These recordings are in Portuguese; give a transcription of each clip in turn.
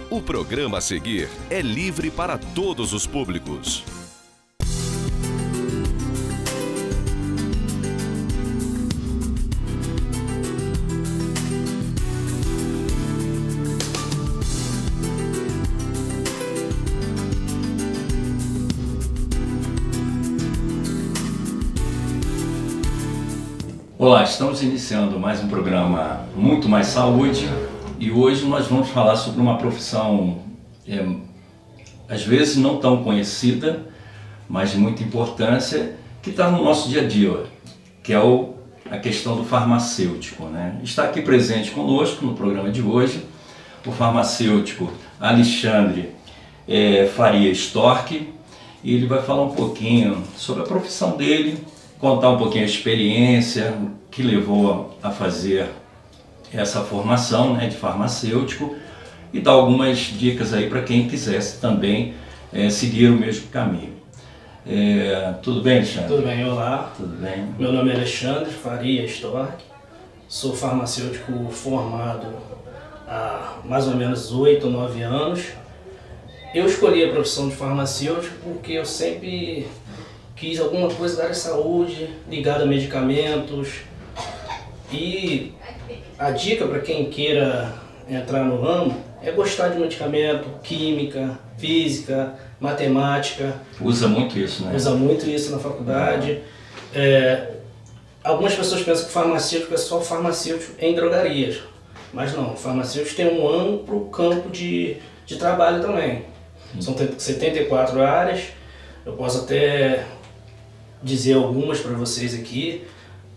O programa a seguir é livre para todos os públicos. Olá, estamos iniciando mais um programa Muito Mais Saúde e hoje nós vamos falar sobre uma profissão às vezes não tão conhecida, mas de muita importância, que está no nosso dia a dia, que é a questão do farmacêutico, né? Está aqui presente conosco no programa de hoje o farmacêutico Alexandre Faria Storck, e ele vai falar um pouquinho sobre a profissão dele, contar um pouquinho a experiência que levou a fazer essa formação, né, de farmacêutico, e dar algumas dicas aí para quem quisesse também seguir o mesmo caminho. Tudo bem, Alexandre? Tudo bem, olá. Tudo bem. Meu nome é Alexandre Faria Storck, sou farmacêutico formado há mais ou menos 8 ou 9 anos. Eu escolhi a profissão de farmacêutico porque eu sempre quis alguma coisa da área de saúde, ligada a medicamentos. E a dica para quem queira entrar no ramo é gostar de medicamento, química, física, matemática. Usa muito isso, né? Usa muito isso na faculdade. Algumas pessoas pensam que farmacêutico é só farmacêutico em drogarias. Mas não, o farmacêutico tem um amplo campo de trabalho também. São 74 áreas, eu posso até dizer algumas para vocês aqui.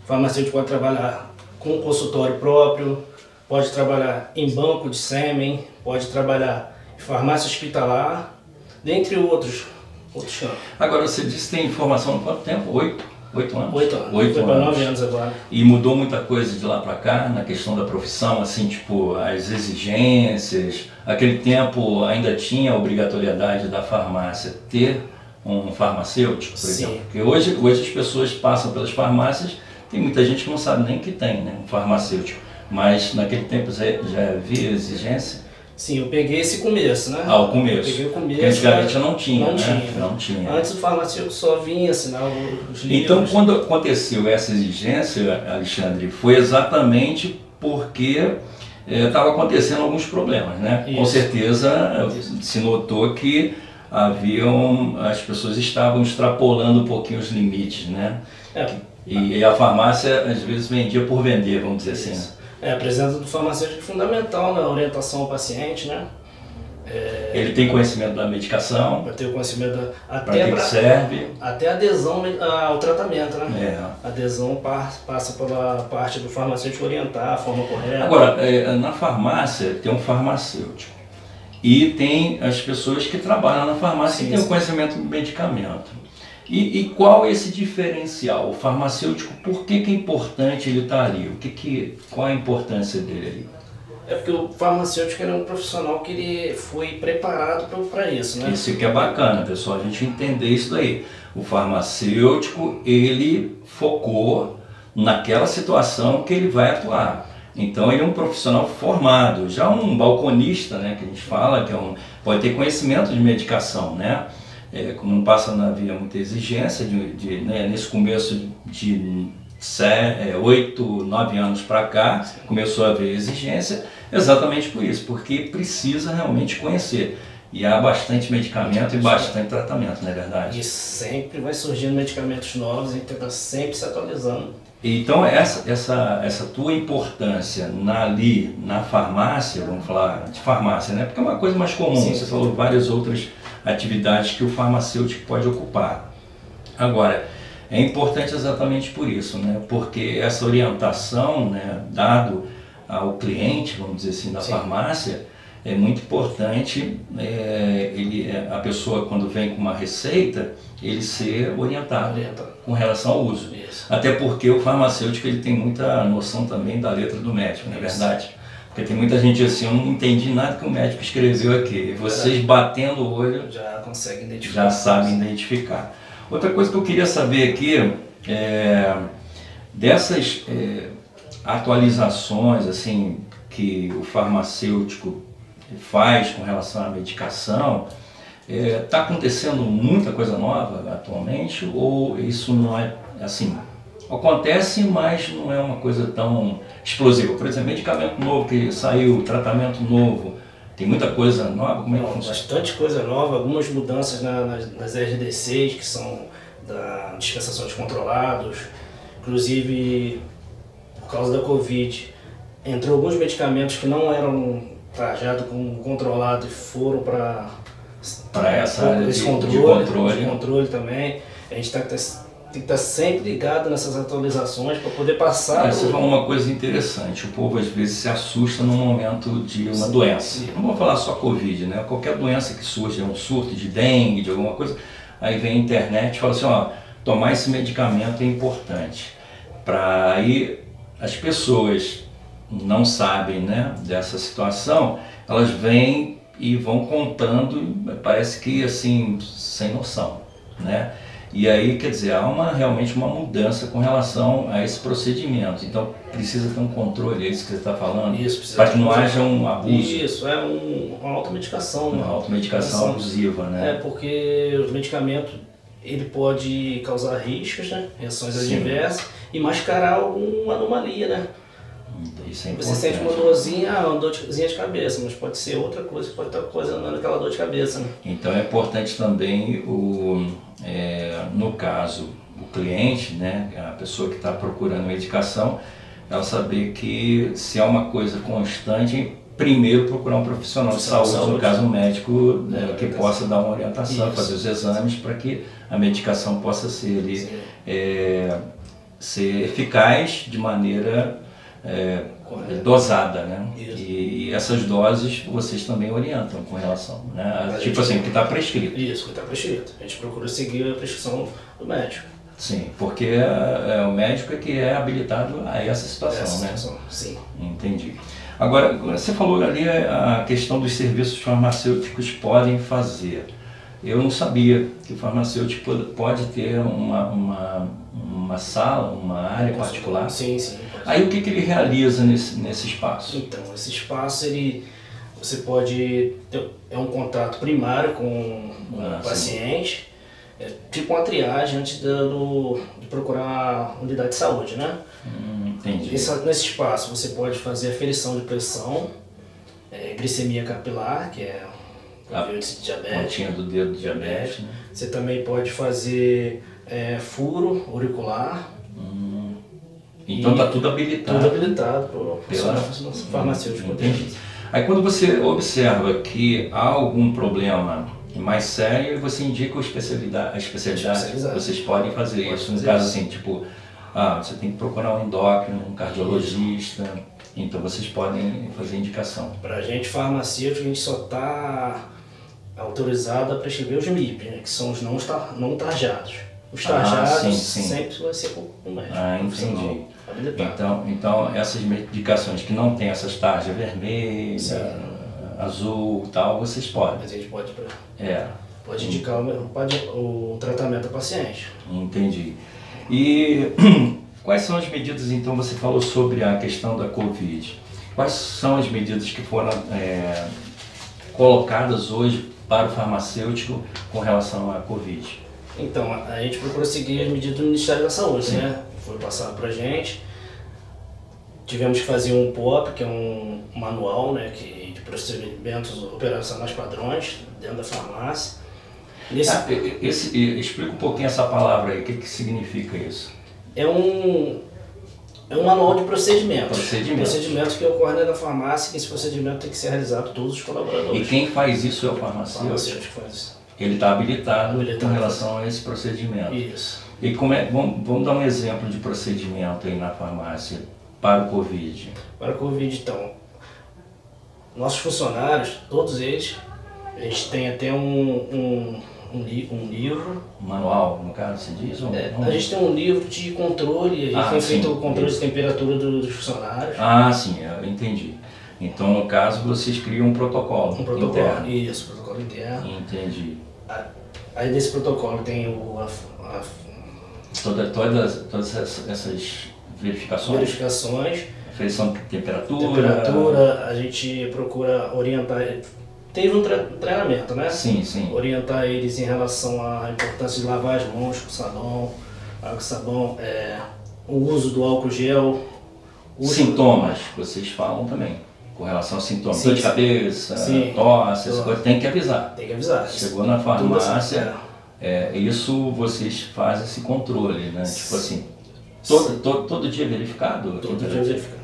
O farmacêutico pode trabalhar com consultório próprio, pode trabalhar em banco de sêmen, pode trabalhar em farmácia hospitalar, dentre outros campos. Agora, você disse que tem formação há quanto tempo? 8 anos? 8 anos. 8 Foi para anos. 9 anos agora. E mudou muita coisa de lá para cá, na questão da profissão, assim, tipo, as exigências. Aquele tempo ainda tinha a obrigatoriedade da farmácia ter um farmacêutico, por Sim. exemplo. Porque hoje as pessoas passam pelas farmácias, tem muita gente que não sabe nem que tem, né, um farmacêutico. Mas naquele tempo já havia exigência? Sim, eu peguei esse começo, né? O começo. Eu peguei o começo. Porque antigamente não tinha, não né? tinha. Não tinha. Antes o farmacêutico só vinha assinar os livros. Então, quando aconteceu essa exigência, Alexandre, foi exatamente porque estava acontecendo alguns problemas, né? Isso. Com certeza se notou que as pessoas estavam extrapolando um pouquinho os limites, né? E a farmácia às vezes vendia por vender, vamos dizer assim. Né? A presença do farmacêutico é fundamental na orientação ao paciente, né? Ele tem conhecimento da medicação, Para ter o conhecimento para que serve. até a adesão ao tratamento, né? É. A adesão passa pela parte do farmacêutico orientar a forma correta. Agora, na farmácia tem um farmacêutico e tem as pessoas que trabalham na farmácia e têm o conhecimento do medicamento. E qual é esse diferencial? O farmacêutico, por que é importante ele estar ali? Qual a importância dele ali? É porque o farmacêutico é um profissional que ele foi preparado para isso, né? Isso que é bacana, pessoal, a gente entender isso daí. O farmacêutico, ele focou naquela situação que ele vai atuar. Então ele é um profissional formado. Já um balconista, né, que a gente fala, pode ter conhecimento de medicação, né? Como não havia muita exigência, né, nesse começo de 8, 9 anos para cá, começou a haver exigência, exatamente por isso, porque precisa realmente conhecer. E há bastante medicamento e bastante tratamento, não é verdade? E sempre vai surgindo medicamentos novos, a gente está sempre se atualizando. Então essa tua importância ali na farmácia, vamos falar de farmácia, né? Porque é uma coisa mais comum, você falou várias outras atividades que o farmacêutico pode ocupar. Agora, é importante exatamente por isso, né? Porque essa orientação, né, dado ao cliente, vamos dizer assim, da farmácia, é muito importante a pessoa, quando vem com uma receita, ele ser orientado com relação ao uso. Isso. Até porque o farmacêutico ele tem muita noção também da letra do médico, não é verdade? Porque tem muita gente assim, eu não entendi nada que o médico escreveu aqui. Vocês batendo o olho já conseguem identificar. Já sabem identificar. Outra coisa que eu queria saber aqui é dessas atualizações assim que o farmacêutico faz com relação à medicação. Está acontecendo muita coisa nova atualmente ou isso não é assim? Acontece, mas não é uma coisa tão explosiva. Por exemplo, medicamento novo que saiu, tratamento novo, tem muita coisa nova? Como é que funciona? Bastante coisa nova, algumas mudanças nas RDCs, que são da dispensação de controlados. Inclusive, por causa da Covid, entrou alguns medicamentos que não eram trajados como controlado e foram para essa área de controle também. A gente tem que estar sempre ligado nessas atualizações para poder passar. Você falou uma coisa interessante, o povo às vezes se assusta no momento de uma doença. Não vou falar só Covid, né? Qualquer doença que surge, um surto de dengue, de alguma coisa, aí vem a internet e fala assim, ó, tomar esse medicamento é importante. Para aí as pessoas não sabem, né, dessa situação, elas vêm e vão contando, parece que assim, sem noção, né? E aí, quer dizer, há realmente uma mudança com relação a esse procedimento. Então, precisa ter um controle, é isso que você está falando? Isso, para que não haja um abuso. Isso, é uma automedicação. Uma automedicação abusiva, né? Porque o medicamento, ele pode causar riscos, né? Reações adversas e mascarar alguma anomalia, né? Isso é importante. Você sente uma dorzinha, uma dorzinha de cabeça, mas pode ser outra coisa, pode estar causando aquela dor de cabeça, né? Então é importante também, no caso, o cliente, né, a pessoa que está procurando medicação, ela saber que se é uma coisa constante, primeiro procurar um profissional de saúde, no caso um médico, né, que possa dar uma orientação, fazer os exames para que a medicação possa ser, ser eficaz de maneira dosada, né? E essas doses vocês também orientam com relação, né? Tipo assim, o que está prescrito. Isso, o que está prescrito. A gente procura seguir a prescrição do médico. Sim, porque o médico é que é habilitado a essa situação, né? Sim. Entendi. Agora, você falou ali a questão dos serviços farmacêuticos podem fazer. Eu não sabia que o farmacêutico pode ter uma sala, uma área particular. Sim. Aí o que ele realiza nesse espaço? Então, esse espaço, você pode ter um contato primário com o paciente, tipo uma triagem antes de procurar a unidade de saúde, né? Entendi. Nesse espaço você pode fazer aferição de pressão, glicemia capilar, que é a diabetes. Pontinha do dedo de diabetes. Né? Você também pode fazer furo auricular. Então está tudo habilitado. Tudo habilitado pelo farmacêutico. Aí quando você observa que há algum problema mais sério, você indica a especialidade. Vocês podem fazer isso. No caso assim, tipo, você tem que procurar um endócrino, um cardiologista. Então vocês podem fazer indicação. Para a gente farmacêutico, a gente só está autorizado a prescrever os MIP, né, que são os não tarjados. Os tarjados sempre vai ser com o médico. Entendi. Então essas medicações que não tem essas tarjas vermelha, azul e tal, vocês podem. A gente pode indicar o tratamento ao paciente. Entendi. E quais são as medidas, então você falou sobre a questão da Covid. Quais são as medidas que foram colocadas hoje para o farmacêutico com relação à Covid? Então, a gente procura seguir as medidas do Ministério da Saúde, né? Foi passado para a gente. Tivemos que fazer um POP, que é um manual, né, de procedimentos operacionais padrões dentro da farmácia. Explica um pouquinho essa palavra aí, o que significa isso? É um manual de procedimentos. Procedimentos que ocorrem dentro da farmácia, e esse procedimento tem que ser realizado por todos os colaboradores. E quem faz isso é o farmacêutico? O farmacêutico faz isso. Ele está habilitado com relação a esse procedimento. Isso. E vamos dar um exemplo de procedimento aí na farmácia para o Covid. Para o Covid, então, nossos funcionários, todos eles, a gente tem até um livro. Manual, no caso, se diz? A gente tem um livro de controle, a gente tem feito o controle de temperatura dos funcionários. Sim, eu entendi. Então, no caso, vocês criam um protocolo interno. Isso, protocolo interno. Entendi. Aí nesse protocolo tem Todas essas verificações. Aferição de temperatura. A gente procura orientar. Teve um treinamento, né? Sim, sim. Orientar eles em relação à importância de lavar as mãos com sabão, água e sabão, o uso do álcool gel. Sintomas, vocês falam também, com relação aos sintomas. Dor de cabeça, tosse, essas coisas, tem que avisar. Tem que avisar. Chegou na farmácia, isso vocês fazem esse controle, né? Tipo assim, todo dia verificado? Todo dia verificado.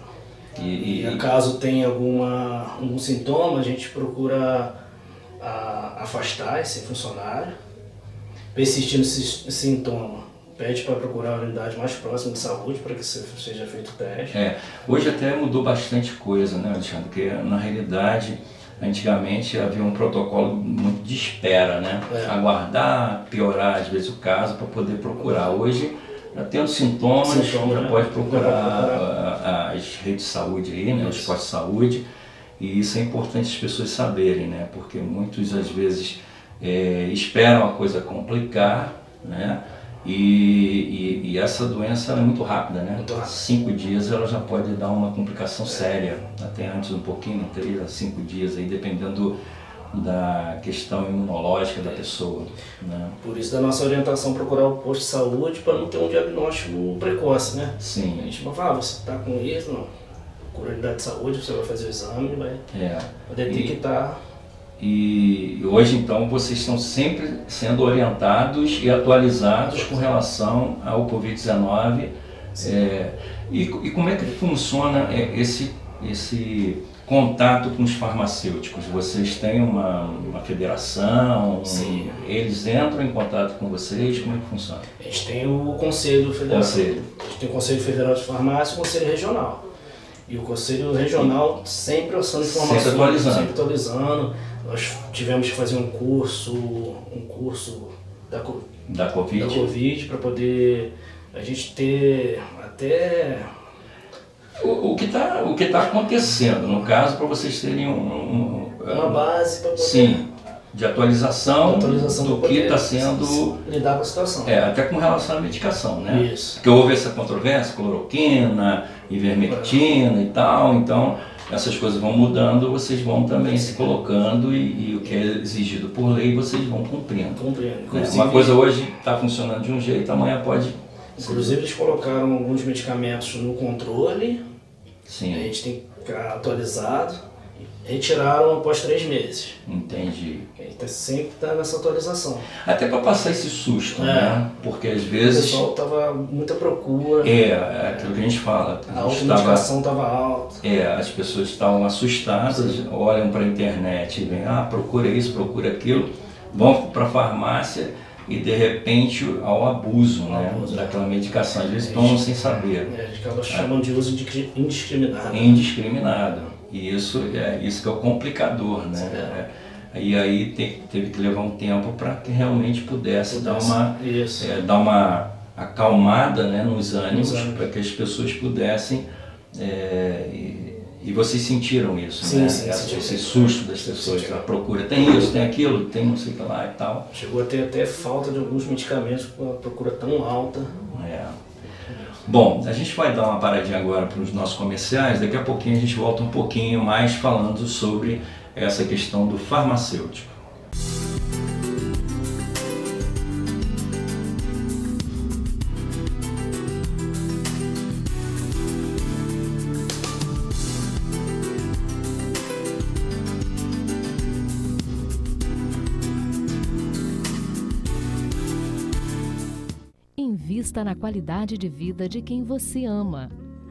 E caso tenha algum sintoma, a gente procura afastar esse funcionário. Persistindo esse sintoma, pede para procurar a unidade mais próxima de saúde para que seja feito o teste. Hoje até mudou bastante coisa, né, Alexandre? Porque na realidade, antigamente havia um protocolo muito de espera, né? Aguardar, piorar às vezes o caso para poder procurar. Hoje, já tendo sintomas, já pode procurar as redes de saúde aí, né? Os postos de saúde. E isso é importante as pessoas saberem, né? Porque muitos às vezes esperam a coisa complicar, né? E essa doença é muito rápida, né? 5 dias ela já pode dar uma complicação séria, até antes um pouquinho, 3 a 5 dias, aí, dependendo da questão imunológica da pessoa, né? Por isso da nossa orientação procurar o posto de saúde para não ter um diagnóstico precoce, né? Sim. A gente não fala, você está com isso, não. Procura a unidade de saúde, você vai fazer o exame e vai detectar. E hoje, então, vocês estão sempre sendo orientados e atualizados com relação ao Covid-19. E como é que funciona esse contato com os farmacêuticos? Vocês têm uma federação? Sim. Eles entram em contato com vocês? Como é que funciona? A gente tem o Conselho Federal. A gente tem o Conselho Federal de Farmácia e o Conselho Regional. E o Conselho Regional sempre passando informações, sempre atualizando. Nós tivemos que fazer um curso da Covid para poder a gente ter até o que tá acontecendo, no caso, para vocês terem uma base para poder, sim, de atualização do que está sendo lidar com a situação. Até com relação à medicação, né? Isso. Porque houve essa controvérsia, cloroquina, ivermectina e tal, então essas coisas vão mudando, vocês vão também se colocando e o que é exigido por lei vocês vão cumprindo. Uma coisa hoje está funcionando de um jeito, amanhã pode... Inclusive eles colocaram alguns medicamentos no controle, sim, a gente tem que ficar atualizado, retiraram após 3 meses. Entendi. A gente sempre está nessa atualização. Até para passar esse susto, né? Porque às vezes... O pessoal estava muita procura. Aquilo que a gente fala. A automedicação estava alta. As pessoas estavam assustadas, olham para a internet e veem, procura isso, procura aquilo, vão para a farmácia e de repente ao abuso, né? Daquela medicação. Às vezes tomam sem saber. A gente acaba chamando de uso indiscriminado. Indiscriminado. E isso que é o complicador, né? E aí teve que levar um tempo para que realmente pudesse dar uma acalmada, né, nos ânimos, para que as pessoas pudessem, e vocês sentiram isso, sim, né? Sim, esse susto das pessoas, a procura, tem isso, tem aquilo, tem não sei o que lá e tal. Chegou a ter até falta de alguns medicamentos com a procura tão alta. Bom, a gente vai dar uma paradinha agora para os nossos comerciais, daqui a pouquinho a gente volta um pouquinho mais falando sobre essa questão do farmacêutico. Invista na qualidade de vida de quem você ama.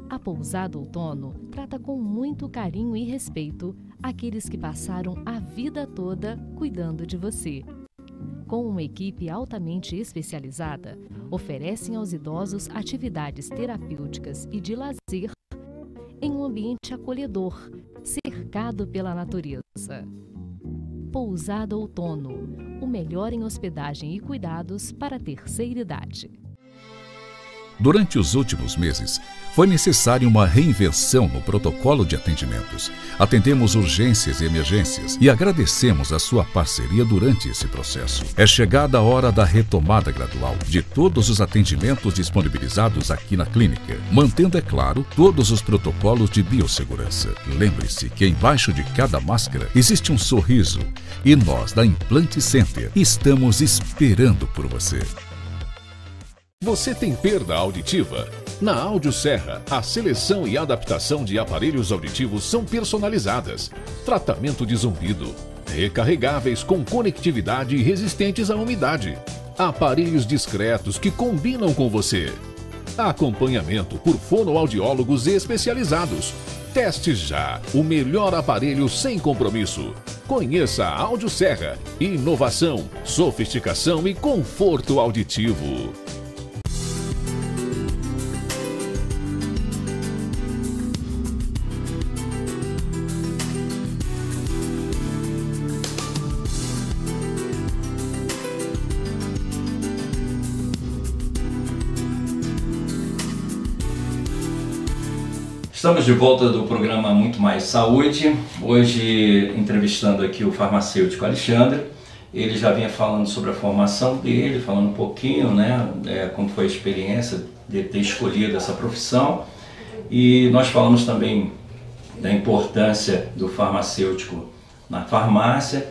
A Pousada Outono trata com muito carinho e respeito aqueles que passaram a vida toda cuidando de você. Com uma equipe altamente especializada, oferecem aos idosos atividades terapêuticas e de lazer em um ambiente acolhedor, cercado pela natureza. Pousada Outono, o melhor em hospedagem e cuidados para a terceira idade. Durante os últimos meses, foi necessária uma reinvenção no protocolo de atendimentos. Atendemos urgências e emergências e agradecemos a sua parceria durante esse processo. É chegada a hora da retomada gradual de todos os atendimentos disponibilizados aqui na clínica, mantendo, é claro, todos os protocolos de biossegurança. Lembre-se que embaixo de cada máscara existe um sorriso e nós, da Implante Center, estamos esperando por você. Você tem perda auditiva? Na Audioserra, a seleção e adaptação de aparelhos auditivos são personalizadas. Tratamento de zumbido, recarregáveis com conectividade e resistentes à umidade. Aparelhos discretos que combinam com você. Acompanhamento por fonoaudiólogos especializados. Teste já o melhor aparelho sem compromisso. Conheça a Audioserra. Inovação, sofisticação e conforto auditivo. Estamos de volta do programa Muito Mais Saúde, hoje entrevistando aqui o farmacêutico Alexandre. Ele já vinha falando sobre a formação dele, falando um pouquinho, né, como foi a experiência de ter escolhido essa profissão. E nós falamos também da importância do farmacêutico na farmácia,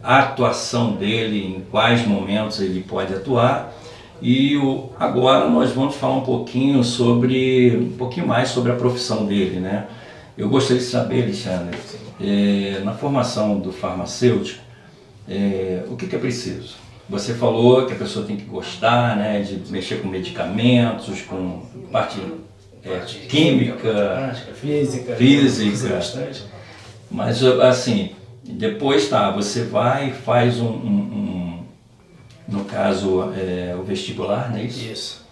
a atuação dele, em quais momentos ele pode atuar. E agora nós vamos falar um pouquinho mais sobre a profissão dele, né? Eu gostaria de saber, Alexandre, na formação do farmacêutico, o que é preciso? Você falou que a pessoa tem que gostar, né, de mexer com medicamentos, com parte química, física. Mas assim, depois você vai e faz no caso, o vestibular, não é isso? Isso.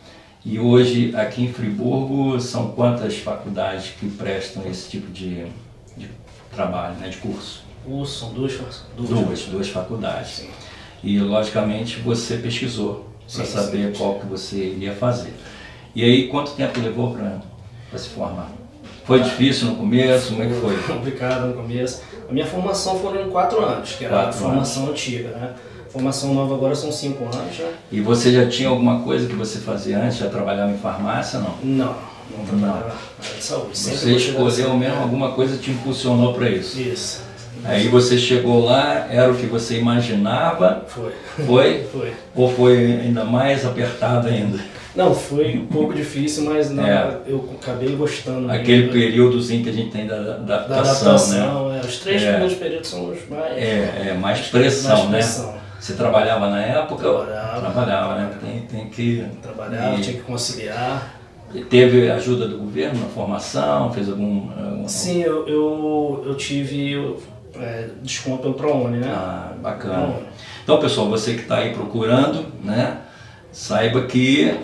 E hoje, aqui em Friburgo, são quantas faculdades que prestam esse tipo de trabalho, né, de curso? São duas faculdades. Sim. E, logicamente, você pesquisou para saber qual que você iria fazer. E aí, quanto tempo levou para se formar? Foi difícil no começo? Como é que foi? Complicado no começo. A minha formação foram em 4 anos, que era a formação antiga, né? Formação nova agora são 5 anos, né? E você já tinha alguma coisa que você fazia antes? Já trabalhava em farmácia, não? Não trabalhava na área de saúde. Você escolheu mesmo, alguma coisa te impulsionou para isso? Isso. Aí você chegou lá, era o que você imaginava? Foi? Ou foi ainda mais apertado ainda? Não, foi um pouco difícil, mas eu acabei gostando. Aquele períodozinho que a gente tem da adaptação, né? Os 3 primeiros períodos são os mais... mais pressão, né? Você trabalhava na época? Trabalhava, né? Tem que... Trabalhava, tinha que conciliar. Teve ajuda do governo na formação? Fez algum... Sim, eu tive desconto pelo ProUni, né? Ah, bacana. Então, pessoal, você que está aí procurando, né? Saiba que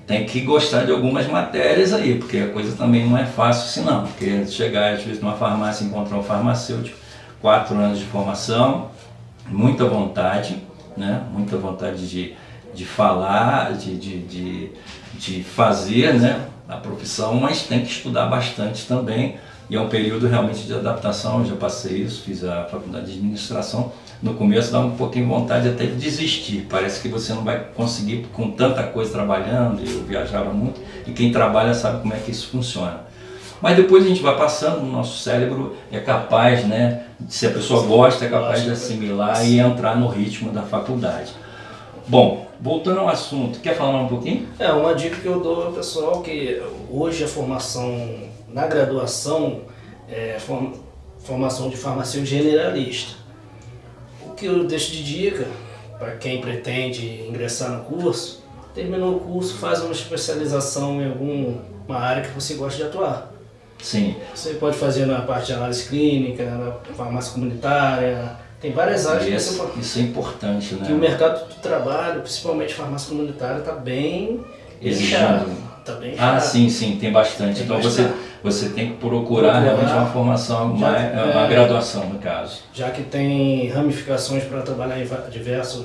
tem que gostar de algumas matérias aí, porque a coisa também não é fácil assim não, porque chegar às vezes numa farmácia e encontrar um farmacêutico, 4 anos de formação, muita vontade, né? Muita vontade de falar, de fazer, né, a profissão, mas tem que estudar bastante também, e é um período realmente de adaptação. Eu já passei isso, fiz a faculdade de administração. No começo dá um pouquinho de vontade até de desistir, parece que você não vai conseguir com tanta coisa trabalhando. Eu viajava muito e quem trabalha sabe como é que isso funciona. Mas depois a gente vai passando, o nosso cérebro é capaz, né, se a pessoa gosta, é capaz de assimilar e entrar no ritmo da faculdade. Bom, voltando ao assunto, quer falar um pouquinho? Uma dica que eu dou ao pessoal que hoje a formação na graduação é formação de farmacêutico generalista. O que eu deixo de dica para quem pretende ingressar no curso, terminou o curso, faz uma especialização em alguma área que você gosta de atuar. Sim. Você pode fazer na parte de análise clínica, na farmácia comunitária, tem várias áreas que você pode... Isso é importante, né? Que o mercado do trabalho, principalmente farmácia comunitária, está bem exigindo. Tá bem chato. Sim, tem bastante. Então você tem que procurar realmente uma formação, uma graduação no caso. Já que tem ramificações para trabalhar em diversos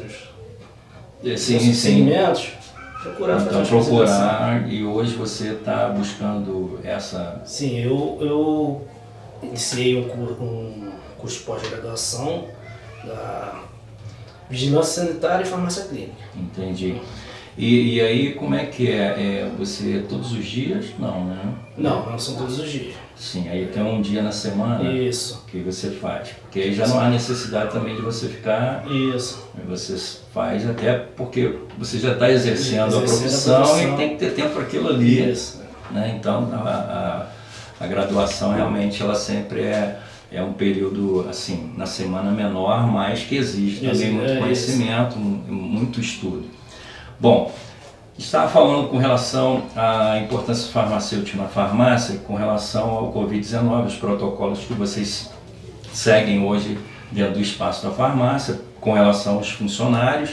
segmentos, Procurar fazer Então uma especialização. procurar, e hoje você está buscando essa... Sim, eu iniciei um curso de pós-graduação da Vigilância Sanitária e Farmácia Clínica. Entendi. E aí como é que é? Você todos os dias? Não, né? Não são todos os dias. Sim, aí tem um dia na semana Isso. que você faz. Porque aí já não há necessidade também de você ficar... Isso. Você faz até porque você já está exercendo a profissão e tem que ter tempo para aquilo ali. Isso. Né? Então a graduação realmente ela sempre é um período assim, na semana menor, mas que exige também muito conhecimento, muito estudo. Bom, estava falando com relação à importância farmacêutica na farmácia, com relação ao Covid-19, os protocolos que vocês seguem hoje dentro do espaço da farmácia, com relação aos funcionários,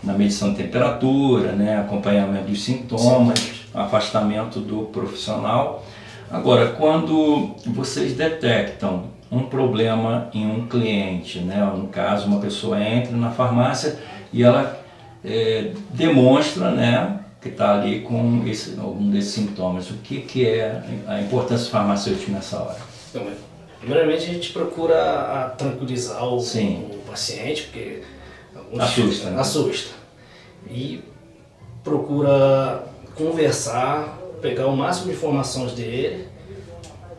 na medição de temperatura, né, acompanhamento dos sintomas, afastamento do profissional. Agora, quando vocês detectam um problema em um cliente, né, no caso, uma pessoa entra na farmácia e ela demonstra, né, que está ali com algum desses sintomas. O que é a importância farmacêutica nessa hora? Então, primeiramente a gente procura tranquilizar o paciente, porque assusta, né? Assusta. E procura conversar, pegar o máximo de informações dele,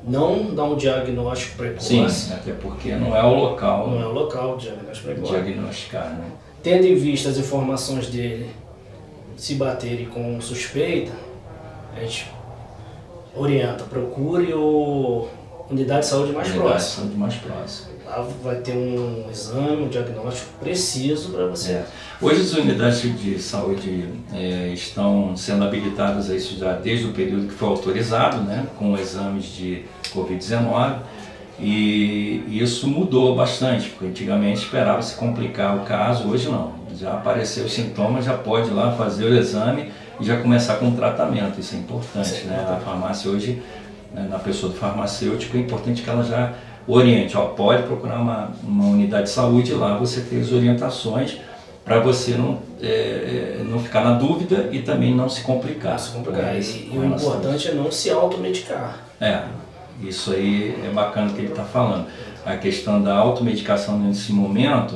não dar um diagnóstico precoce. Sim, até porque não é o local. Não é o local de diagnóstico precoce. Diagnosticar, né? Tendo em vista as informações dele, se baterem com suspeita, a gente orienta, procure unidade de saúde mais próxima. Unidade de saúde mais próxima. Lá vai ter um exame, um diagnóstico preciso para você. Hoje as unidades de saúde estão sendo habilitadas a isso já desde o período que foi autorizado, né, com exames de Covid-19, e isso mudou bastante, porque antigamente esperava-se complicar o caso, hoje não. Já apareceu os sintomas, já pode ir lá fazer o exame e já começar com o tratamento, isso é importante, né? A farmácia hoje, na pessoa do farmacêutico, é importante que ela já oriente, pode procurar uma unidade de saúde lá, você tem as orientações para você não ficar na dúvida e também não se complicar. Não se complicar. E o importante é não se automedicar. Isso aí é bacana que ele está falando. A questão da automedicação nesse momento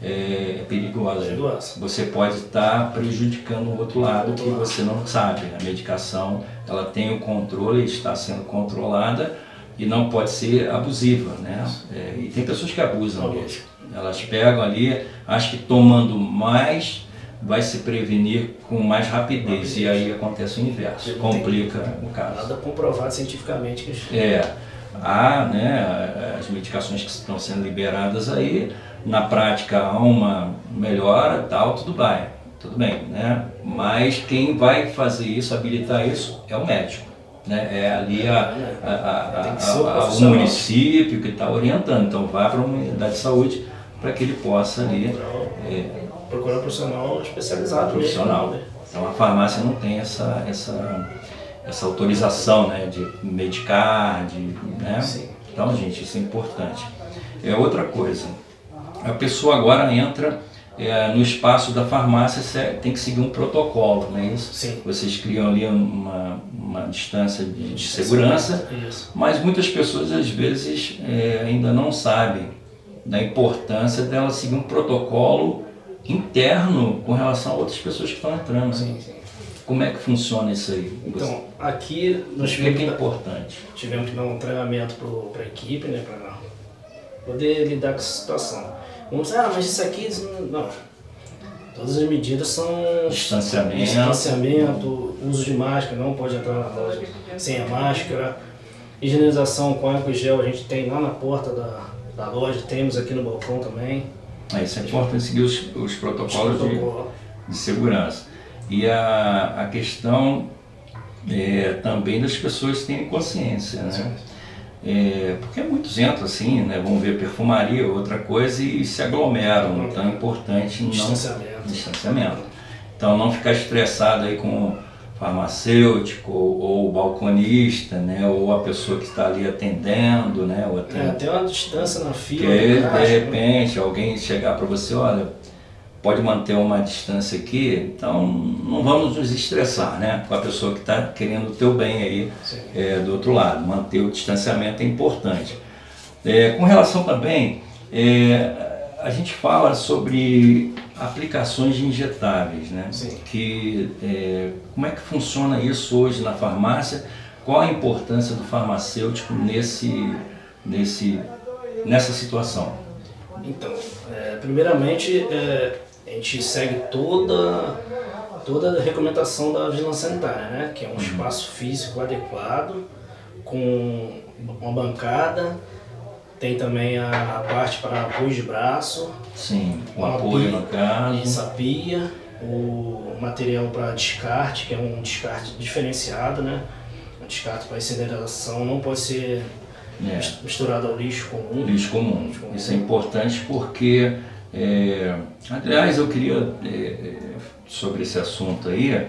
é perigosa. Você pode estar prejudicando o outro lado que você não sabe. A medicação ela tem o controle, está sendo controlada e não pode ser abusiva, né? E tem pessoas que abusam mesmo. Elas pegam ali, acham que tomando mais vai se prevenir com mais rapidez e aí acontece o inverso, complica o caso. Nada comprovado cientificamente que há, né, as medicações que estão sendo liberadas aí, na prática há uma melhora, tal, tudo bem, né? Mas quem vai fazer isso, habilitar isso, é o médico, né? É ali o município que está orientando, então vá para uma unidade de saúde para que ele possa ali procurar um profissional especializado. Mesmo. Então a farmácia não tem essa autorização, né, de medicar, né? Então, gente, isso é importante. Outra coisa, a pessoa agora entra no espaço da farmácia, tem que seguir um protocolo, não é isso? Sim. Vocês criam ali uma distância de segurança, mas muitas pessoas às vezes ainda não sabem da importância dela seguir um protocolo interno com relação a outras pessoas que estão entrando. Sim. Como é que funciona isso aí? Então, aqui nós tivemos que é importante. Tivemos que dar um treinamento para a equipe, né, para poder lidar com essa situação. Vamos dizer, mas isso aqui não. Todas as medidas são distanciamento, uso de máscara, não pode entrar na loja sem a máscara, higienização com álcool e gel a gente tem lá na porta da loja, temos aqui no balcão também. Isso é importante seguir os protocolos de segurança. E a questão também das pessoas terem consciência, né? Porque muitos entram assim, né, vão ver perfumaria, outra coisa e se aglomeram, então é importante distanciamento. Então não ficar estressado aí com farmacêutico ou balconista, né, ou a pessoa que está ali atendendo, né, tem uma distância na fila. Que de repente alguém chegar para você, olha, pode manter uma distância aqui, então não vamos nos estressar, né, com a pessoa que está querendo o teu bem aí do outro lado. Manter o distanciamento é importante. Com relação também, a gente fala sobre aplicações injetáveis, né? Como é que funciona isso hoje na farmácia? Qual a importância do farmacêutico nessa situação? Então, primeiramente, a gente segue toda a recomendação da vigilância sanitária, né? Que é um espaço físico adequado, com uma bancada, tem também a parte para apoio de braço. Sim, o apoio no caso. Isso, a pia, o material para descarte, que é um descarte diferenciado, né? Um descarte para incineração não pode ser misturado ao lixo comum. Lixo comum. Isso é importante porque, aliás, eu queria, sobre esse assunto aí,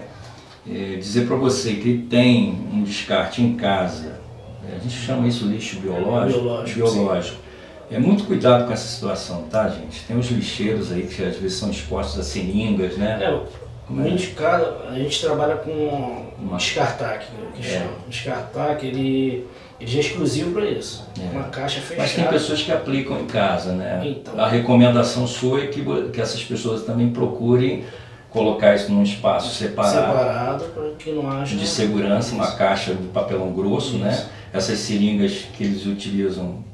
dizer para você que tem um descarte em casa, a gente chama isso lixo biológico. Muito cuidado com essa situação, tá, gente? Tem os lixeiros aí que às vezes são expostos a seringas, né? Indicado, a gente trabalha com um descartac, que chama. O descartac, ele já é exclusivo para isso. Uma caixa fechada. Mas tem pessoas que aplicam em casa, né? Então, a recomendação sua é que essas pessoas também procurem colocar isso num espaço separado para que não haja de segurança, uma caixa de papelão grosso, né? Essas seringas que eles utilizam.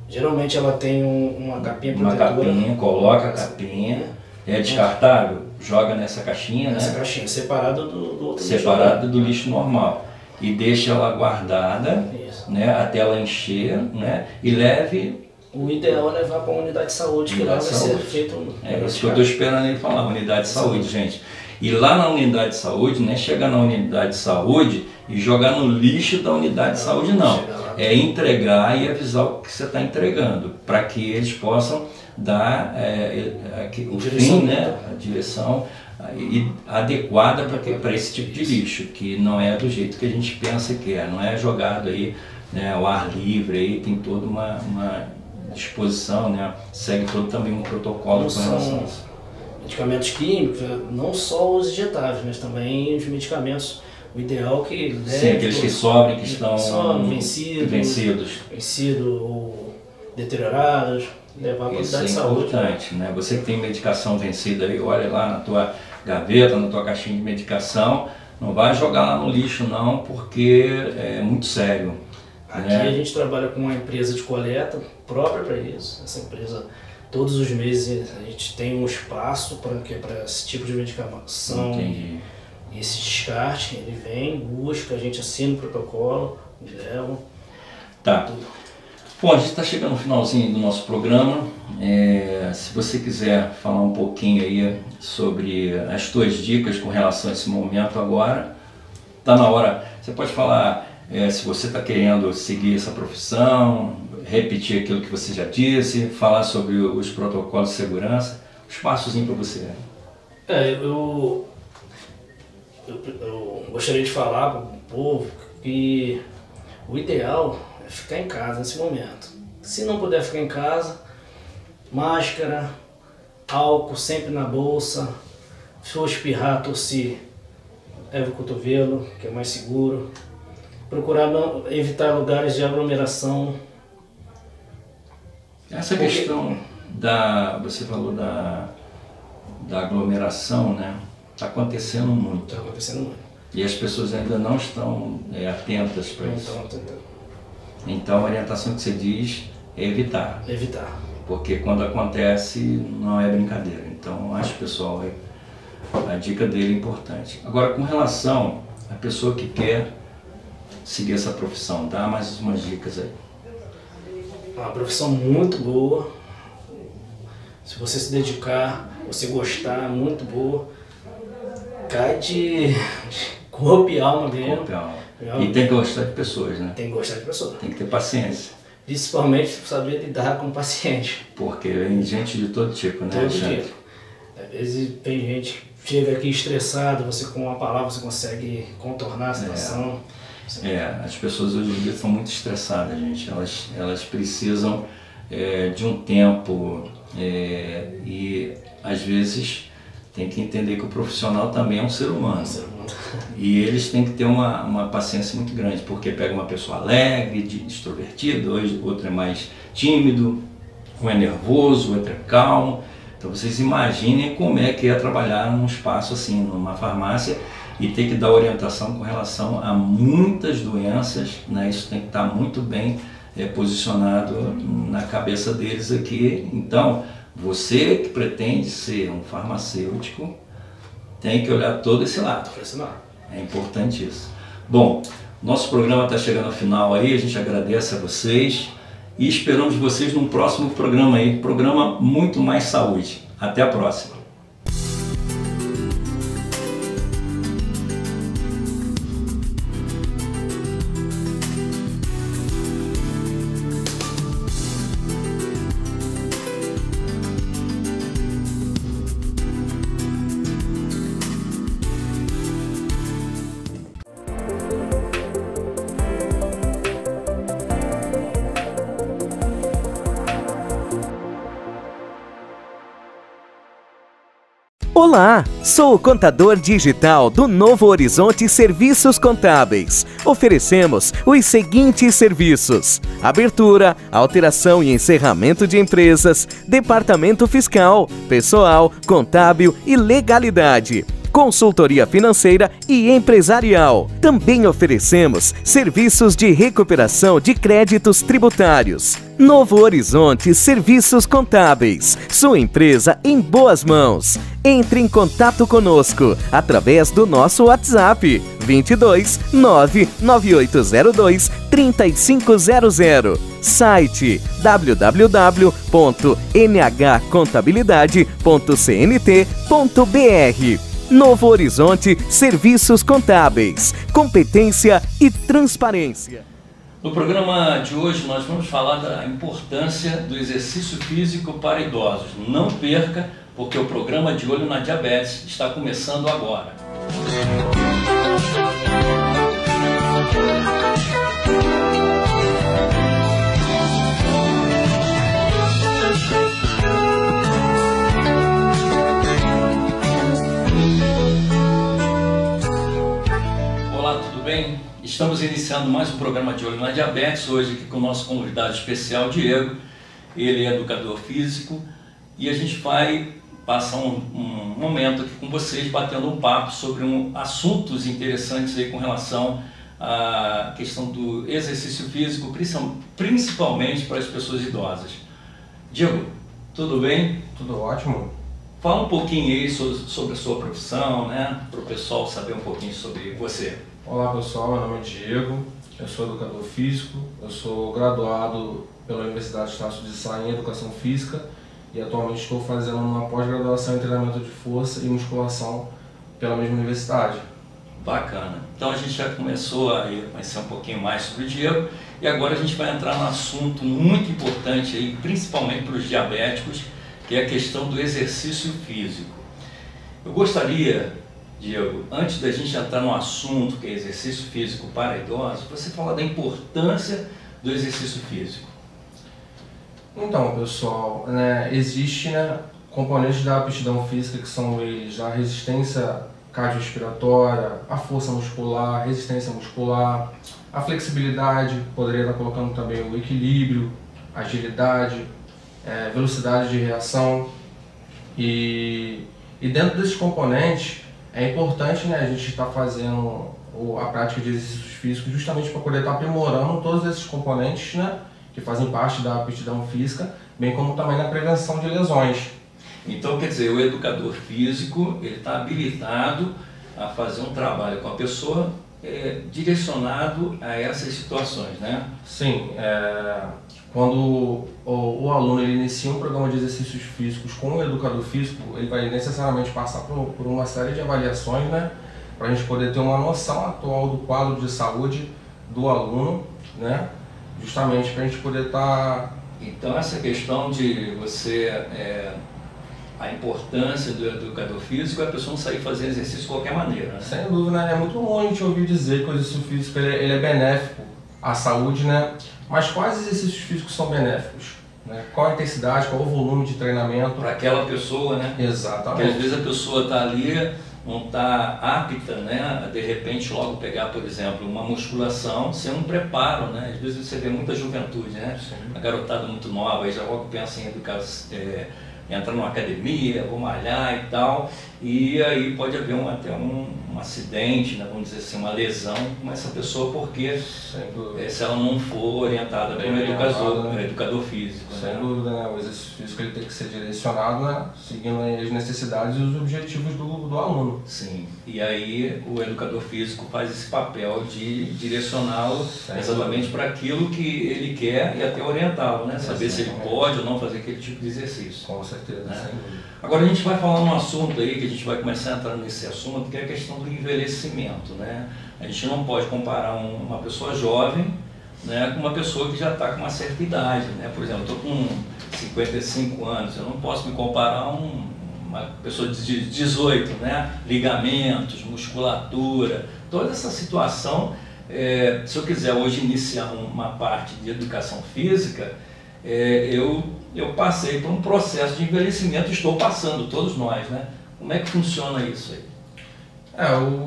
Geralmente ela tem uma capinha protetora. Uma capinha, coloca a capinha, é descartável, joga nessa caixinha, nessa caixinha, separada do outro lixo. Separada do lixo normal. E deixa ela guardada, né, até ela encher, né, e leve... O ideal é levar para a unidade de saúde, que lá vai ser feito... isso que eu estou esperando ele falar, unidade de saúde, gente. E lá na unidade de saúde, não é chegar na unidade de saúde e jogar no lixo da unidade de saúde, não. É entregar e avisar o que você está entregando, para que eles possam dar o fim, né, a direção adequada para esse tipo de lixo, que não é do jeito que a gente pensa que é, não é jogado aí, né, ao ar livre, aí tem toda uma disposição, né, segue todo também um protocolo com relação a isso. Medicamentos químicos, não só os injetáveis, mas também os medicamentos, o ideal que leve... Sim, aqueles que sobrem, que estão vencidos ou deteriorados, levar para a unidade de saúde. Isso é importante, né? Você que tem medicação vencida aí, olha lá na tua gaveta, na tua caixinha de medicação, não vai jogar lá no lixo não, porque é muito sério. Aqui a gente trabalha com uma empresa de coleta própria para isso. Essa empresa, todos os meses a gente tem um espaço para esse tipo de medicação. Entendi. E esse descarte, ele vem, busca, a gente assina o protocolo, leva. Tá. Bom, a gente está chegando no finalzinho do nosso programa. Se você quiser falar um pouquinho aí sobre as tuas dicas com relação a esse momento agora, está na hora. Você pode falar se você está querendo seguir essa profissão, repetir aquilo que você já disse, falar sobre os protocolos de segurança. Um espaçozinho para você. Eu gostaria de falar para o povo que o ideal é ficar em casa nesse momento. Se não puder ficar em casa, máscara, álcool sempre na bolsa. Se for espirrar, tossir, leve o cotovelo, que é mais seguro. Procurar evitar lugares de aglomeração. Essa questão você falou da aglomeração, né? Está acontecendo muito. Está acontecendo muito. E as pessoas ainda não estão atentas para isso. Não estão atentando. Então a orientação que você diz é evitar. Evitar. Porque quando acontece não é brincadeira. Então acho, pessoal, a dica dele é importante. Agora, com relação à pessoa que quer seguir essa profissão, dá mais umas dicas aí. Uma profissão muito boa. Se você se dedicar, você gostar, muito boa. Cai de corpo e alma mesmo. Corpo e alma. E tem que gostar de pessoas, né? Tem que gostar de pessoas. Tem que ter paciência. Principalmente saber lidar com o paciente. Porque vem gente de todo tipo, né? Todo tipo. Às vezes tem gente que chega aqui estressado, você com uma palavra você consegue contornar a situação. As pessoas hoje em dia estão muito estressadas, gente. Elas precisam de um tempo e às vezes, tem que entender que o profissional também é um ser humano. E eles têm que ter uma paciência muito grande, porque pega uma pessoa alegre, extrovertida, outro é mais tímido, um é nervoso, outro é calmo. Então vocês imaginem como é que é trabalhar num espaço assim, numa farmácia, e ter que dar orientação com relação a muitas doenças, né? Isso tem que estar muito bem posicionado na cabeça deles aqui. Então, você que pretende ser um farmacêutico tem que olhar todo esse lado. É importante isso. Bom, nosso programa está chegando ao final aí, a gente agradece a vocês e esperamos vocês num próximo programa aí, programa Muito Mais Saúde. Até a próxima. Olá, sou o contador digital do Novo Horizonte Serviços Contábeis. Oferecemos os seguintes serviços: abertura, alteração e encerramento de empresas, departamento fiscal, pessoal, contábil e legalidade, consultoria financeira e empresarial. Também oferecemos serviços de recuperação de créditos tributários. Novo Horizonte Serviços Contábeis, sua empresa em boas mãos. Entre em contato conosco através do nosso WhatsApp 22 99802 3500. Site www.nhcontabilidade.cnt.br. Novo Horizonte Serviços Contábeis, competência e transparência. No programa de hoje nós vamos falar da importância do exercício físico para idosos. Não perca, porque o programa De Olho na Diabetes está começando agora. Olá, tudo bem? Estamos iniciando mais um programa De Olho na Diabetes, hoje aqui com o nosso convidado especial, Diego. Ele é educador físico e a gente vai passar um momento aqui com vocês, batendo um papo sobre assuntos interessantes aí com relação à questão do exercício físico, principalmente para as pessoas idosas. Diego, tudo bem? Tudo ótimo. Fala um pouquinho aí sobre a sua profissão, né? Para o pessoal saber um pouquinho sobre você. Olá pessoal, meu nome é Diego, eu sou educador físico, eu sou graduado pela Universidade de Estácio de Sá em Educação Física e atualmente estou fazendo uma pós-graduação em treinamento de força e musculação pela mesma universidade. Bacana. Então a gente já começou a conhecer um pouquinho mais sobre o Diego e agora a gente vai entrar num assunto muito importante aí, principalmente para os diabéticos, que é a questão do exercício físico. Eu gostaria, Diego, antes da gente entrar no assunto que é exercício físico para idosos, você fala da importância do exercício físico. Então, pessoal, existe componentes da aptidão física que são eles a resistência cardiorrespiratória, a força muscular, resistência muscular, a flexibilidade, poderia estar colocando também o equilíbrio, agilidade, velocidade de reação e dentro desses componentes é importante a gente estar fazendo a prática de exercícios físicos justamente para poder estar aprimorando todos esses componentes que fazem parte da aptidão física, bem como também na prevenção de lesões. Então, quer dizer, o educador físico ele está habilitado a fazer um trabalho com a pessoa direcionado a essas situações, né? Sim, quando o aluno ele inicia um programa de exercícios físicos com o educador físico, ele vai necessariamente passar por uma série de avaliações, para a gente poder ter uma noção atual do quadro de saúde do aluno, justamente para a gente poder estar... Então essa questão de você, a importância do educador físico é a pessoa não sair fazendo exercício de qualquer maneira, né? Sem dúvida, é muito comum a gente ouvir dizer que o exercício físico ele é benéfico à saúde, mas quais exercícios físicos são benéficos? né? Qual a intensidade, qual o volume de treinamento. Para aquela pessoa, né? Exatamente. Porque às vezes a pessoa está ali, não está apta, né, a de repente logo pegar, por exemplo, uma musculação sem um preparo, né? Às vezes você vê muita juventude, né? Sim. A garotada muito nova, aí já logo pensa em entrar numa academia, vou malhar e tal, e aí pode haver até um acidente, né, vamos dizer assim, uma lesão com essa pessoa, porque se ela não for orientada por um educador físico. Sem dúvida, né? O exercício físico ele tem que ser direcionado, né, seguindo as necessidades e os objetivos do aluno. Sim, e aí o educador físico faz esse papel de direcioná-lo exatamente para aquilo que ele quer e até orientá-lo, né? Saber se ele pode ou não fazer aquele tipo de exercício. Com certeza, né? Sem dúvida. Agora a gente vai falar um assunto aí, que a gente vai começar a entrar nesse assunto, que é a questão do envelhecimento, né? A gente não pode comparar uma pessoa jovem, né, com uma pessoa que já está com uma certa idade, né? Por exemplo, eu estou com 55 anos, eu não posso me comparar a uma pessoa de 18, né? Ligamentos, musculatura, toda essa situação. Se eu quiser hoje iniciar uma parte de educação física, eu passei por um processo de envelhecimento, estou passando, todos nós, né? Como é que funciona isso aí?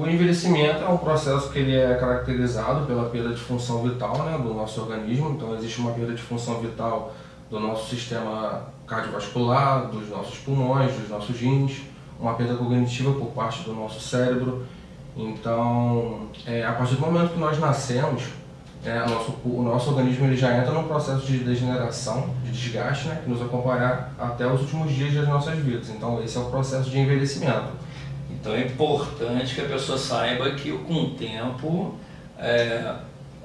O envelhecimento é um processo que ele é caracterizado pela perda de função vital, né, do nosso organismo. Então existe uma perda de função vital do nosso sistema cardiovascular, dos nossos pulmões, dos nossos rins, uma perda cognitiva por parte do nosso cérebro. Então, a partir do momento que nós nascemos, o nosso organismo ele já entra num processo de degeneração, de desgaste, né, que nos acompanhará até os últimos dias das nossas vidas. Então esse é o processo de envelhecimento. Então é importante que a pessoa saiba que com o tempo,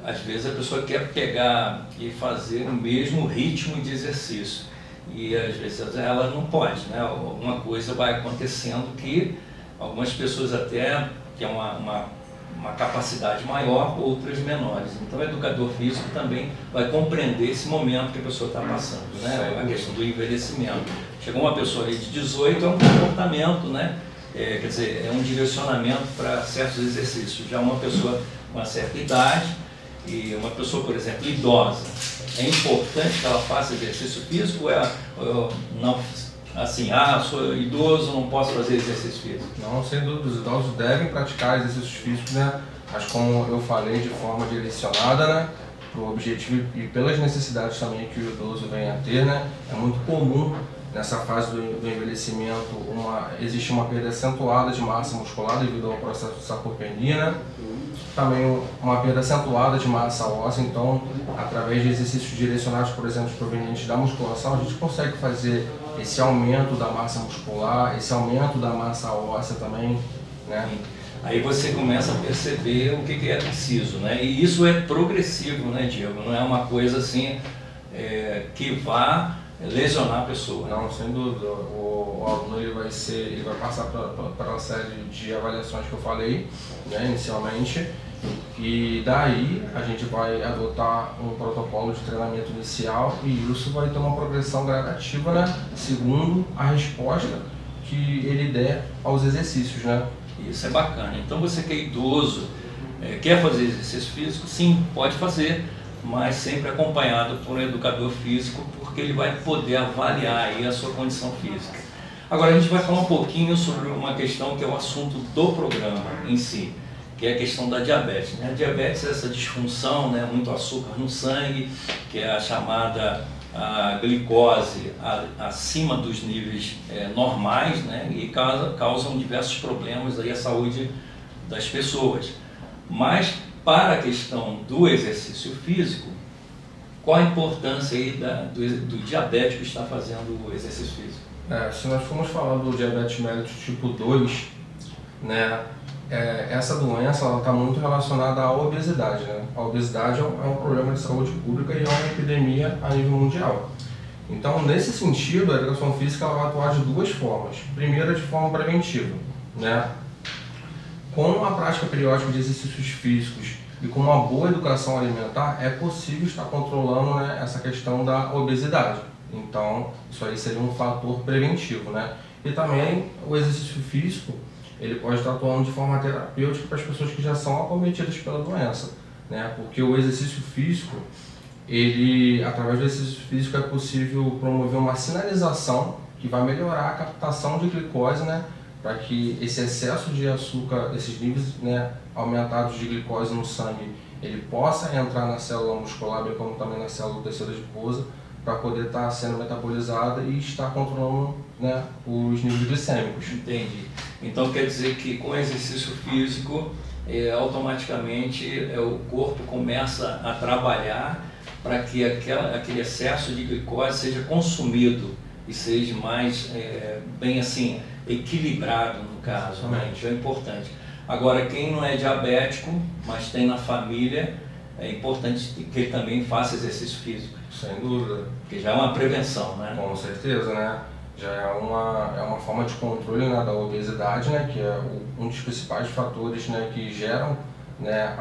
às vezes a pessoa quer pegar e fazer o mesmo ritmo de exercício e às vezes ela não pode, né? Alguma coisa vai acontecendo que algumas pessoas até têm uma capacidade maior, outras menores. Então o educador físico também vai compreender esse momento que a pessoa está passando, né? A questão do envelhecimento. Chegou uma pessoa aí de 18, é um comportamento, né? Quer dizer, é um direcionamento para certos exercícios. Já uma pessoa com uma certa idade e uma pessoa, por exemplo, idosa, é importante que ela faça exercício físico ou não, assim, sou idoso, não posso fazer exercício físico? Não, sem dúvida, os idosos devem praticar exercícios físicos, né? Mas como eu falei, de forma direcionada, né? Para o objetivo e pelas necessidades também que o idoso vem a ter, né? É muito comum nessa fase do envelhecimento existe uma perda acentuada de massa muscular devido ao processo de sarcopenia, né? Também uma perda acentuada de massa óssea. Então, através de exercícios direcionados, por exemplo, provenientes da musculação, a gente consegue fazer esse aumento da massa muscular, esse aumento da massa óssea também, né? Aí você começa a perceber o que é preciso, né? E isso é progressivo, né, Diego? Não é uma coisa assim que vá lesionar a pessoa. Não, sem dúvida. O aluno ele vai passar para uma série de avaliações que eu falei, né, inicialmente, e daí a gente vai adotar um protocolo de treinamento inicial e isso vai ter uma progressão gradativa, né, segundo a resposta que ele der aos exercícios, né? Isso é bacana. Então você que é idoso, quer fazer exercício físico, sim, pode fazer, mas sempre acompanhado por um educador físico, porque ele vai poder avaliar aí a sua condição física. Agora a gente vai falar um pouquinho sobre uma questão que é o assunto do programa em si, que é a questão da diabetes, né? A diabetes é essa disfunção, né? Muito açúcar no sangue, que é a chamada glicose acima dos níveis normais, né? E causam diversos problemas aí à saúde das pessoas. Mas para a questão do exercício físico, qual a importância aí do diabético estar fazendo o exercício físico? Se nós formos falar do diabetes mellitus tipo 2, né, essa doença está muito relacionada à obesidade, né? A obesidade é um problema de saúde pública e é uma epidemia a nível mundial. Então, nesse sentido, a educação física ela vai atuar de duas formas. Primeiro, de forma preventiva, né? Com a prática periódica de exercícios físicos e com uma boa educação alimentar, é possível estar controlando, né, essa questão da obesidade. Então, isso aí seria um fator preventivo, né? E também o exercício físico, ele pode estar atuando de forma terapêutica para as pessoas que já são acometidas pela doença, né? Porque o exercício físico, ele, através do exercício físico, é possível promover uma sinalização que vai melhorar a captação de glicose, né, para que esse excesso de açúcar, esses níveis, né, aumentados de glicose no sangue, ele possa entrar na célula muscular, bem como também na célula do tecido adiposo, para poder estar sendo metabolizada e estar controlando, né, os níveis glicêmicos. Entendi. Então quer dizer que com exercício físico, automaticamente o corpo começa a trabalhar para que aquele excesso de glicose seja consumido e seja mais, bem assim, equilibrado no caso, né? Isso é importante. Agora, quem não é diabético, mas tem na família, é importante que ele também faça exercício físico. Sem dúvida. Porque já é uma prevenção, né? Com certeza, né? Já é uma forma de controle, né, da obesidade, né, que é um dos principais fatores, né, que geram, né,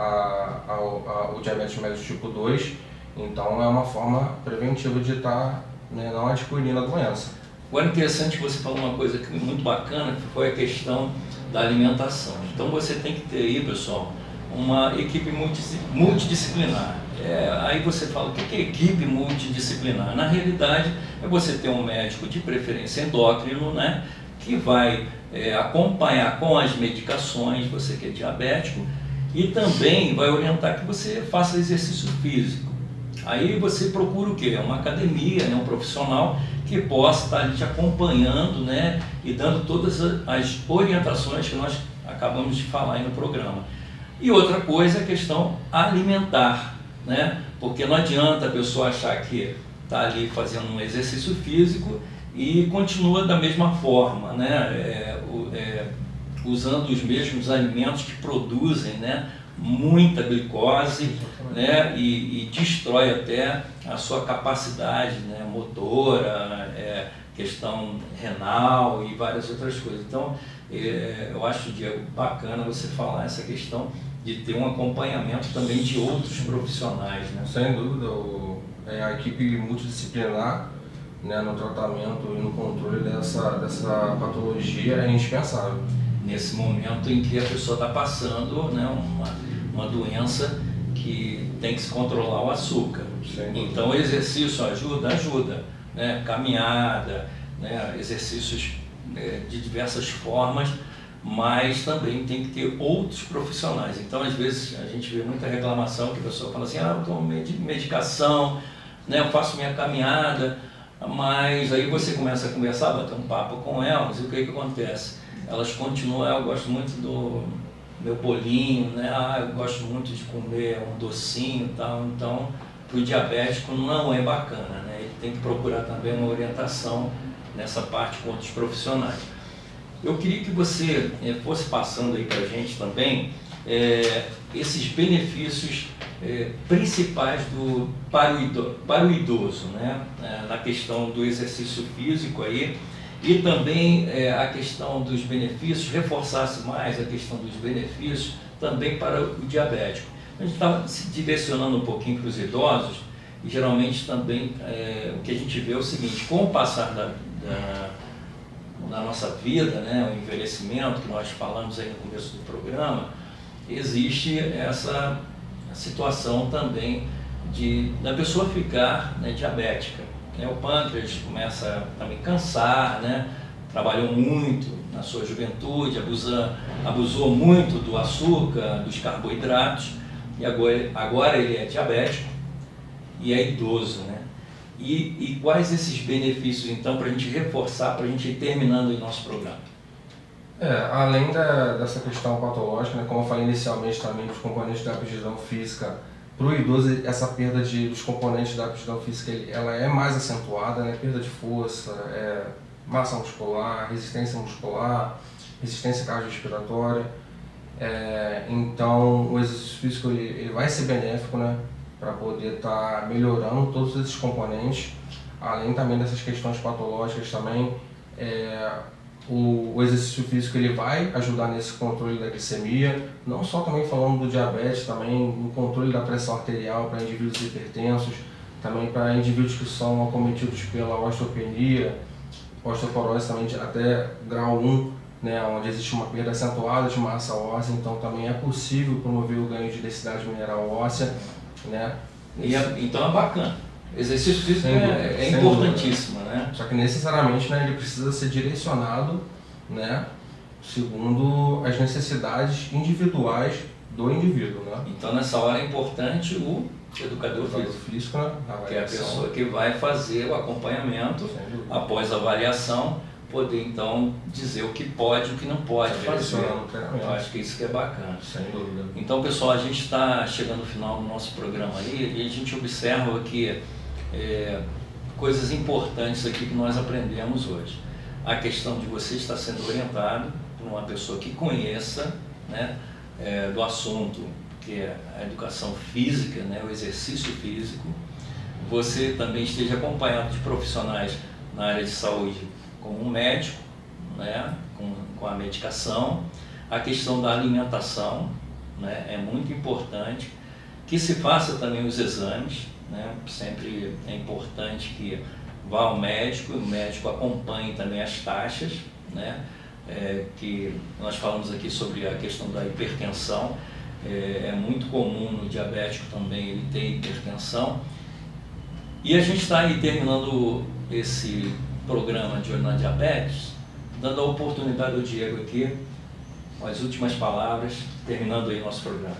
o diabetes mellitus tipo 2. Então é uma forma preventiva de estar, né, não adquirindo a doença. Agora, interessante que você falou uma coisa que muito bacana, que foi a questão da alimentação. Então você tem que ter aí, pessoal, uma equipe multidisciplinar. Aí você fala, o que é equipe multidisciplinar? Na realidade, é você ter um médico de preferência endócrino, né, que vai acompanhar com as medicações, você que é diabético, e também vai orientar que você faça exercício físico. Aí você procura o quê? Uma academia, né, um profissional que possa estar ali te acompanhando, né, e dando todas as orientações que nós acabamos de falar aí no programa. E outra coisa é a questão alimentar, né? Porque não adianta a pessoa achar que está ali fazendo um exercício físico e continua da mesma forma, né? Usando os mesmos alimentos que produzem, né, muita glicose, né, e destrói até a sua capacidade, né, motora, questão renal e várias outras coisas. Então, eu acho, Diego, bacana você falar essa questão de ter um acompanhamento também de outros profissionais, né? Sem dúvida, a equipe multidisciplinar, né, no tratamento e no controle dessa patologia é indispensável. Nesse momento em que a pessoa está passando, né, uma doença que tem que se controlar o açúcar. Então o exercício ajuda, né, caminhada, né, exercícios de diversas formas, mas também tem que ter outros profissionais. Então às vezes a gente vê muita reclamação que a pessoa fala assim, eu tomo medicação, né, eu faço minha caminhada, mas aí você começa a conversar, bater um papo com elas, e o que acontece? Elas continuam, eu gosto muito do meu bolinho, né? Eu gosto muito de comer um docinho e tal. Então, para o diabético não é bacana, né? Ele tem que procurar também uma orientação nessa parte com outros profissionais. Eu queria que você fosse passando aí para a gente também esses benefícios principais para o idoso, né? Na questão do exercício físico aí, e também a questão dos benefícios, reforçasse mais a questão dos benefícios também para o diabético. A gente estava se direcionando um pouquinho para os idosos e geralmente também o que a gente vê é o seguinte, com o passar da nossa vida, né, o envelhecimento que nós falamos aí no começo do programa, existe essa situação também da pessoa ficar, né, diabética. O pâncreas começa também a cansar, né? Trabalhou muito na sua juventude, abusou muito do açúcar, dos carboidratos, e agora ele é diabético e é idoso, né? E quais esses benefícios, então, para a gente reforçar, para a gente ir terminando o nosso programa? Além dessa questão patológica, né, como eu falei inicialmente também, os componentes da aptidão física, para o idoso, essa perda dos componentes da aptidão física, ela é mais acentuada, né? Perda de força, massa muscular, resistência cardiorrespiratória. Então, o exercício físico ele vai ser benéfico, né? Para poder estar melhorando todos esses componentes, além também dessas questões patológicas também. O exercício físico ele vai ajudar nesse controle da glicemia, não só também falando do diabetes, também no controle da pressão arterial para indivíduos hipertensos, também para indivíduos que são acometidos pela osteopenia, osteoporose também até grau 1, né, onde existe uma perda acentuada de massa óssea, então também é possível promover o ganho de densidade mineral óssea, né, Então é bacana. Exercício físico é importantíssimo, né? Só que necessariamente, né, ele precisa ser direcionado, né, segundo as necessidades individuais do indivíduo, né? Então nessa hora é importante o educador físico, né? Que é a pessoa que vai fazer o acompanhamento após a avaliação, poder então dizer o que pode e o que não pode fazer. Eu acho que isso que é bacana. Sem dúvida. Então, pessoal, a gente está chegando no final do nosso programa aí e a gente observa que coisas importantes aqui que nós aprendemos hoje. A questão de você estar sendo orientado por uma pessoa que conheça, né, do assunto, que é a educação física, né, o exercício físico. Você também esteja acompanhado de profissionais na área de saúde, como um médico, né, com a medicação. A questão da alimentação, né, é muito importante. Que se faça também os exames, né, sempre é importante que vá ao médico, e o médico acompanhe também as taxas, né, que nós falamos aqui sobre a questão da hipertensão. É muito comum no diabético também ele ter hipertensão. E a gente está aí terminando esse programa de Olho na Diabetes, dando a oportunidade ao Diego aqui, com as últimas palavras, terminando aí nosso programa.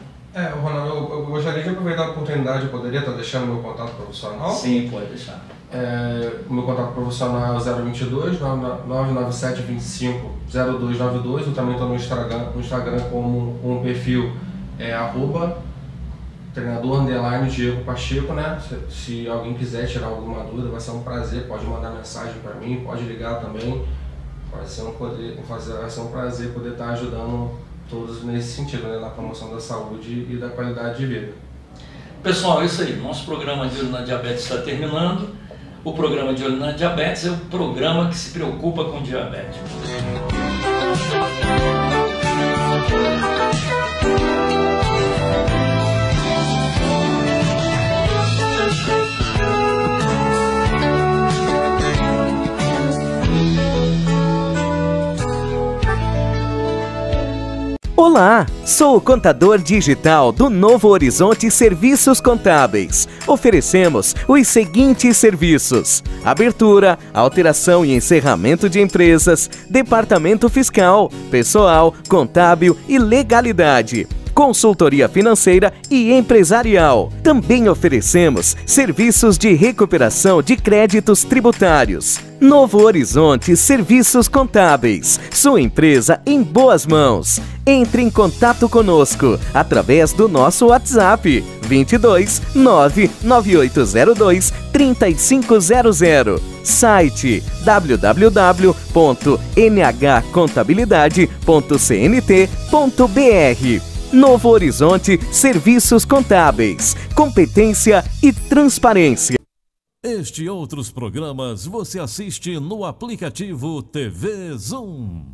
Ronaldo, eu gostaria de aproveitar a oportunidade, eu poderia estar deixando o meu contato profissional? Sim, pode deixar. O meu contato profissional é o 022 997 25 0292. Eu também estou no Instagram como um perfil @treinador_ Diego Pacheco, né? Se alguém quiser tirar alguma dúvida, vai ser um prazer, pode mandar mensagem para mim, pode ligar também. Vai ser um prazer poder estar ajudando todos nesse sentido, né? Na promoção da saúde e da qualidade de vida. Pessoal, é isso aí. Nosso programa de Olho na Diabetes está terminando. O programa de Olho na Diabetes é o programa que se preocupa com diabetes. Olá, sou o contador digital do Novo Horizonte Serviços Contábeis. Oferecemos os seguintes serviços: abertura, alteração e encerramento de empresas, departamento fiscal, pessoal, contábil e legalidade, consultoria financeira e empresarial. Também oferecemos serviços de recuperação de créditos tributários. Novo Horizonte Serviços Contábeis, sua empresa em boas mãos. Entre em contato conosco através do nosso WhatsApp 22 99802 3500. Site www.nhcontabilidade.cnt.br. Novo Horizonte Serviços Contábeis, competência e transparência. Este e outros programas você assiste no aplicativo TV Zoom.